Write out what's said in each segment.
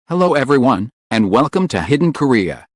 Hello everyone, and welcome to Hidden Korea.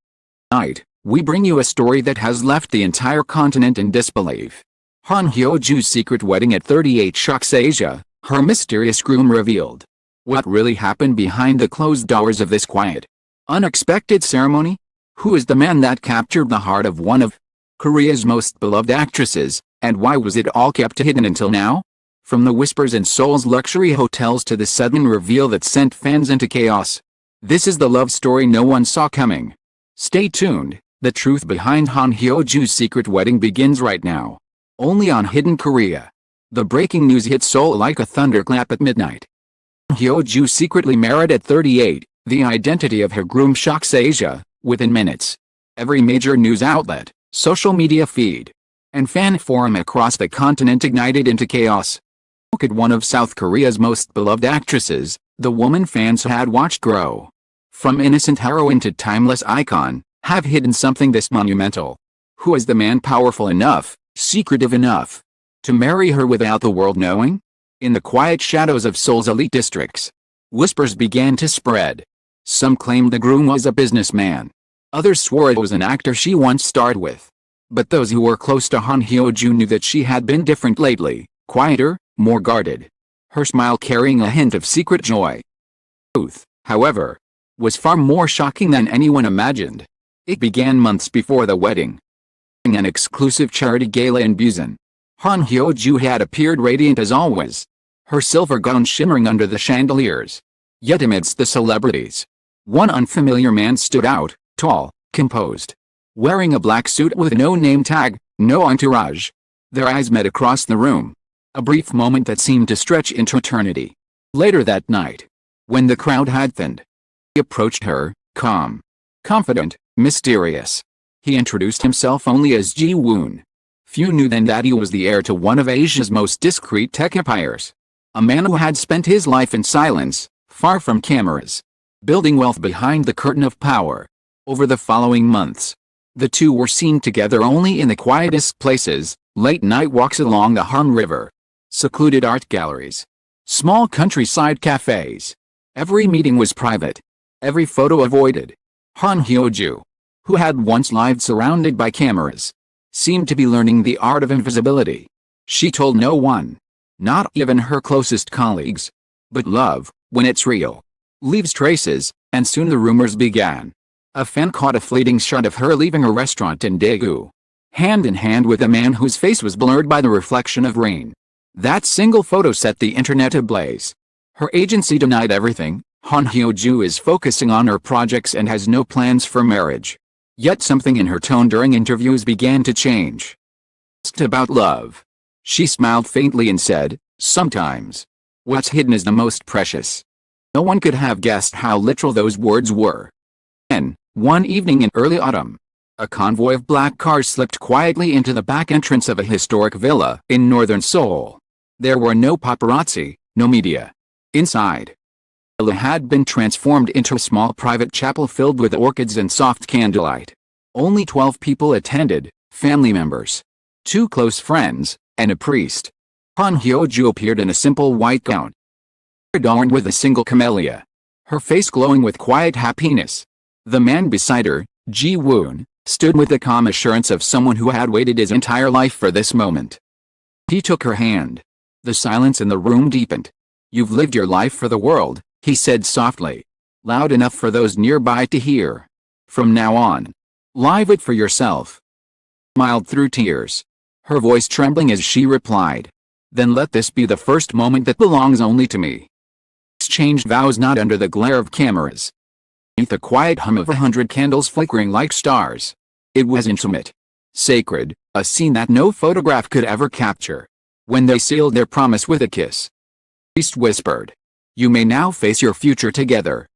Tonight, we bring you a story that has left the entire continent in disbelief. Hyo-joo's secret wedding at 38 shocks Asia, her mysterious groom revealed. What really happened behind the closed doors of this quiet, unexpected ceremony? Who is the man that captured the heart of one of Korea's most beloved actresses, and why was it all kept hidden until now? From the whispers in Seoul's luxury hotels to the sudden reveal that sent fans into chaos. This is the love story no one saw coming. Stay tuned, the truth behind Hyo-joo's secret wedding begins right now. Only on Hidden Korea. The breaking news hit Seoul like a thunderclap at midnight. Hyo-joo secretly married at 38, the identity of her groom shocks Asia, within minutes. Every major news outlet, social media feed, and fan forum across the continent ignited into chaos. How could one of South Korea's most beloved actresses, the woman fans had watched grow from innocent heroine to timeless icon, have hidden something this monumental? Who is the man powerful enough, secretive enough, to marry her without the world knowing? In the quiet shadows of Seoul's elite districts, whispers began to spread. Some claimed the groom was a businessman. Others swore it was an actor she once starred with. But those who were close to Hyo-joo knew that she had been different lately, quieter, more guarded. Her smile carrying a hint of secret joy. Truth, however, was far more shocking than anyone imagined. It began months before the wedding. An exclusive charity gala in Busan, Hyo-joo had appeared radiant as always, her silver gown shimmering under the chandeliers. Yet amidst the celebrities, one unfamiliar man stood out, tall, composed, wearing a black suit with no name tag, no entourage. Their eyes met across the room. A brief moment that seemed to stretch into eternity. Later that night, when the crowd had thinned, he approached her, calm, confident, mysterious. He introduced himself only as Ji-woon. Few knew then that he was the heir to one of Asia's most discreet tech empires. A man who had spent his life in silence, far from cameras, building wealth behind the curtain of power. Over the following months, the two were seen together only in the quietest places, late-night walks along the Han River, secluded art galleries, small countryside cafes. Every meeting was private. Every photo avoided. Hyo-joo, who had once lived surrounded by cameras, seemed to be learning the art of invisibility. She told no one, not even her closest colleagues. But love, when it's real, leaves traces, and soon the rumors began. A fan caught a fleeting shot of her leaving a restaurant in Daegu, hand in hand with a man whose face was blurred by the reflection of rain. That single photo set the internet ablaze. Her agency denied everything. Hyo-joo is focusing on her projects and has no plans for marriage. Yet something in her tone during interviews began to change. Asked about love, she smiled faintly and said, "Sometimes, what's hidden is the most precious." No one could have guessed how literal those words were. Then, one evening in early autumn, a convoy of black cars slipped quietly into the back entrance of a historic villa in northern Seoul. There were no paparazzi, no media. Inside, the villa had been transformed into a small private chapel filled with orchids and soft candlelight. Only 12 people attended, family members, 2 close friends, and a priest. Hyo-joo appeared in a simple white gown, adorned with a single camellia, her face glowing with quiet happiness. The man beside her, Ji-woon, stood with the calm assurance of someone who had waited his entire life for this moment. He took her hand. The silence in the room deepened. "You've lived your life for the world," he said softly, loud enough for those nearby to hear. "From now on, live it for yourself." Smiled through tears, her voice trembling as she replied, "Then let this be the first moment that belongs only to me." Exchanged vows not under the glare of cameras, beneath the quiet hum of 100 candles flickering like stars. It was intimate, sacred, a scene that no photograph could ever capture. When they sealed their promise with a kiss, the priest whispered, "You may now face your future together."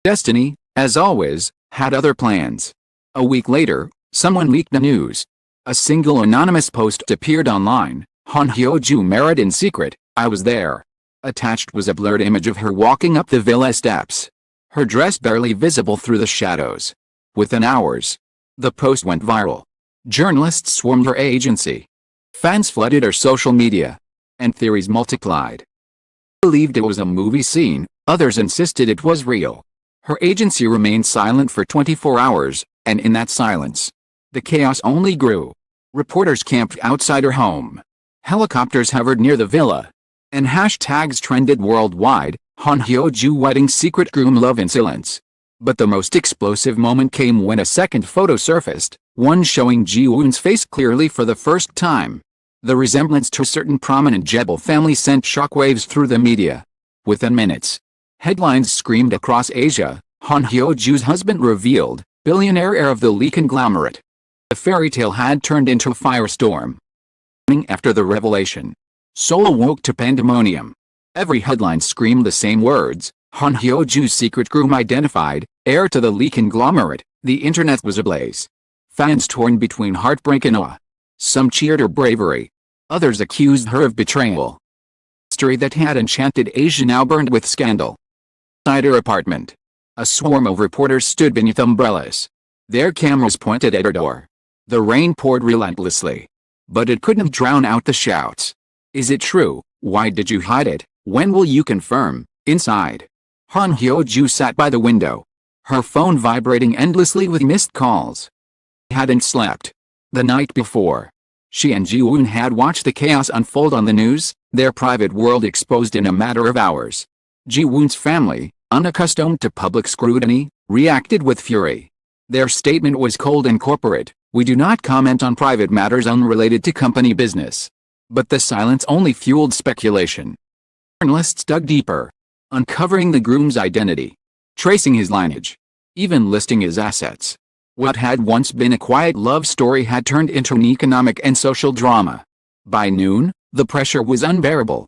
Destiny, as always, had other plans. A week later, someone leaked the news. A single anonymous post appeared online. Hyo-joo married in secret, "I was there." Attached was a blurred image of her walking up the villa steps, her dress barely visible through the shadows. Within hours, the post went viral. Journalists swarmed her agency. Fans flooded her social media, and theories multiplied. Believed it was a movie scene, others insisted it was real. Her agency remained silent for 24 hours, and in that silence, the chaos only grew. Reporters camped outside her home. Helicopters hovered near the villa. And hashtags trended worldwide, Han Hyo-joo wedding secret groom love incidents. But the most explosive moment came when a second photo surfaced, one showing Ji-woon's face clearly for the first time. The resemblance to a certain prominent Jebel family sent shockwaves through the media. Within minutes, headlines screamed across Asia, Han Hyo-joo's husband revealed, billionaire heir of the Lee conglomerate. The fairy tale had turned into a firestorm. After the revelation, Seoul awoke to pandemonium. Every headline screamed the same words, Han Hyo-joo's secret groom identified, heir to the Lee conglomerate. The internet was ablaze. Fans torn between heartbreak and awe. Some cheered her bravery. Others accused her of betrayal. History that had enchanted Asia now burned with scandal. Inside her apartment, a swarm of reporters stood beneath umbrellas. Their cameras pointed at her door. The rain poured relentlessly. But it couldn't drown out the shouts. Is it true? Why did you hide it? When will you confirm? Inside, Han Hyo-joo sat by the window, her phone vibrating endlessly with missed calls. She hadn't slept. The night before, she and Ji-woon had watched the chaos unfold on the news, their private world exposed in a matter of hours. Ji-woon's family, unaccustomed to public scrutiny, reacted with fury. Their statement was cold and corporate. We do not comment on private matters unrelated to company business. But the silence only fueled speculation. Journalists dug deeper, uncovering the groom's identity, tracing his lineage, even listing his assets. What had once been a quiet love story had turned into an economic and social drama. By noon, the pressure was unbearable.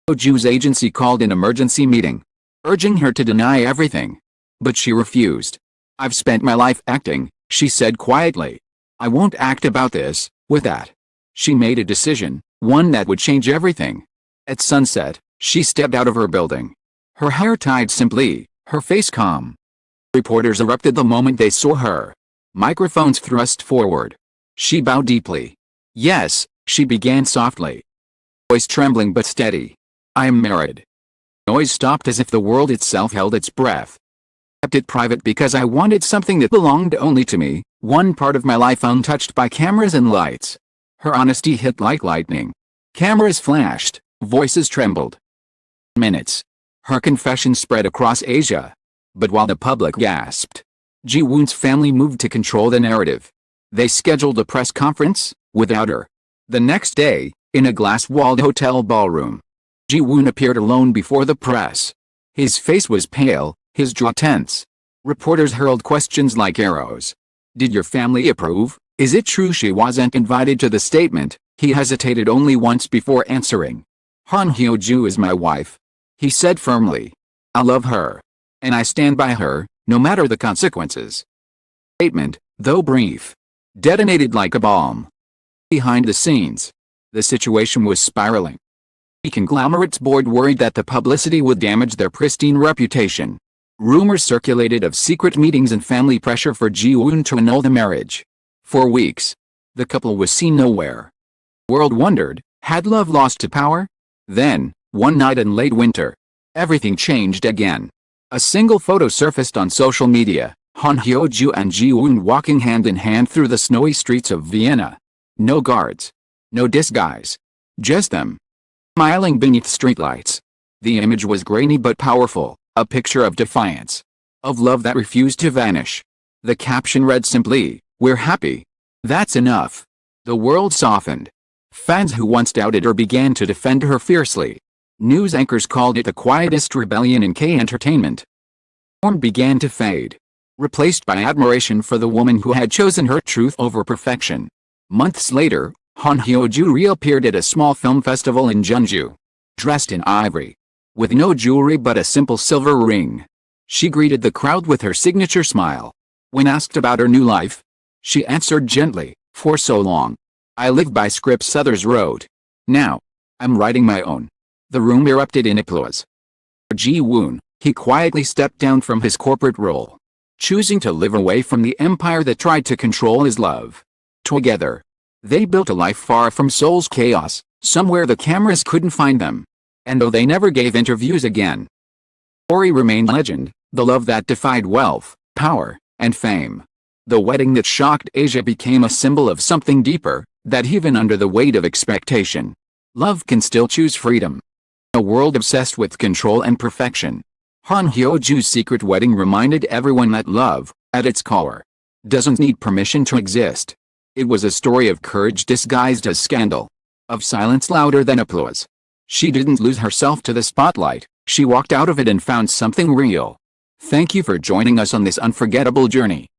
Hyo-joo's agency called an emergency meeting, urging her to deny everything. But she refused. I've spent my life acting, she said quietly. I won't act about this. With that, she made a decision, one that would change everything. At sunset, she stepped out of her building. Her hair tied simply, her face calm. Reporters erupted the moment they saw her. Microphones thrust forward. She bowed deeply. Yes, she began softly. Voice trembling but steady. I am married. Noise stopped as if the world itself held its breath. I kept it private because I wanted something that belonged only to me, one part of my life untouched by cameras and lights. Her honesty hit like lightning. Cameras flashed, voices trembled. In minutes, her confession spread across Asia. But while the public gasped, Ji-woon's family moved to control the narrative. They scheduled a press conference, without her. The next day, in a glass-walled hotel ballroom, Ji-woon appeared alone before the press. His face was pale, his jaw tense. Reporters hurled questions like arrows. Did your family approve? Is it true she wasn't invited to the statement? He hesitated only once before answering. Han Hyo-joo is my wife, he said firmly. I love her. And I stand by her, no matter the consequences. Statement, though brief, detonated like a bomb. Behind the scenes, the situation was spiraling. The conglomerate's board worried that the publicity would damage their pristine reputation. Rumors circulated of secret meetings and family pressure for Ji-woon to annul the marriage. For weeks, the couple was seen nowhere. The world wondered, had love lost to power? Then, one night in late winter, everything changed again. A single photo surfaced on social media, Han Hyo-joo and Ji-woon walking hand in hand through the snowy streets of Vienna. No guards. No disguise. Just them. Smiling beneath streetlights. The image was grainy but powerful, a picture of defiance. Of love that refused to vanish. The caption read simply, "We're happy." That's enough. The world softened. Fans who once doubted her began to defend her fiercely. News anchors called it the quietest rebellion in K-entertainment. Form began to fade, replaced by admiration for the woman who had chosen her truth over perfection. Months later, Han Hyo-joo reappeared at a small film festival in Jeonju. Dressed in ivory, with no jewelry but a simple silver ring. She greeted the crowd with her signature smile. When asked about her new life, she answered gently, "For so long, I lived by scripts others wrote. Now, I'm writing my own." The room erupted in applause. For Ji-woon, he quietly stepped down from his corporate role, choosing to live away from the empire that tried to control his love. Together, they built a life far from Seoul's chaos, somewhere the cameras couldn't find them. And though they never gave interviews again, the story remained legend, The love that defied wealth, power, and fame. The wedding that shocked Asia became a symbol of something deeper, that even under the weight of expectation, love can still choose freedom. A world obsessed with control and perfection. Hyo-joo's secret wedding reminded everyone that love, at its core, doesn't need permission to exist. It was a story of courage disguised as scandal. Of silence louder than applause. She didn't lose herself to the spotlight, she walked out of it and found something real. Thank you for joining us on this unforgettable journey.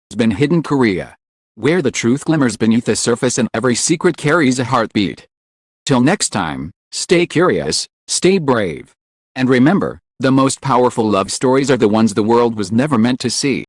It's been Hidden Korea, where the truth glimmers beneath the surface and every secret carries a heartbeat. Till next time, stay curious, stay brave. And remember, the most powerful love stories are the ones the world was never meant to see.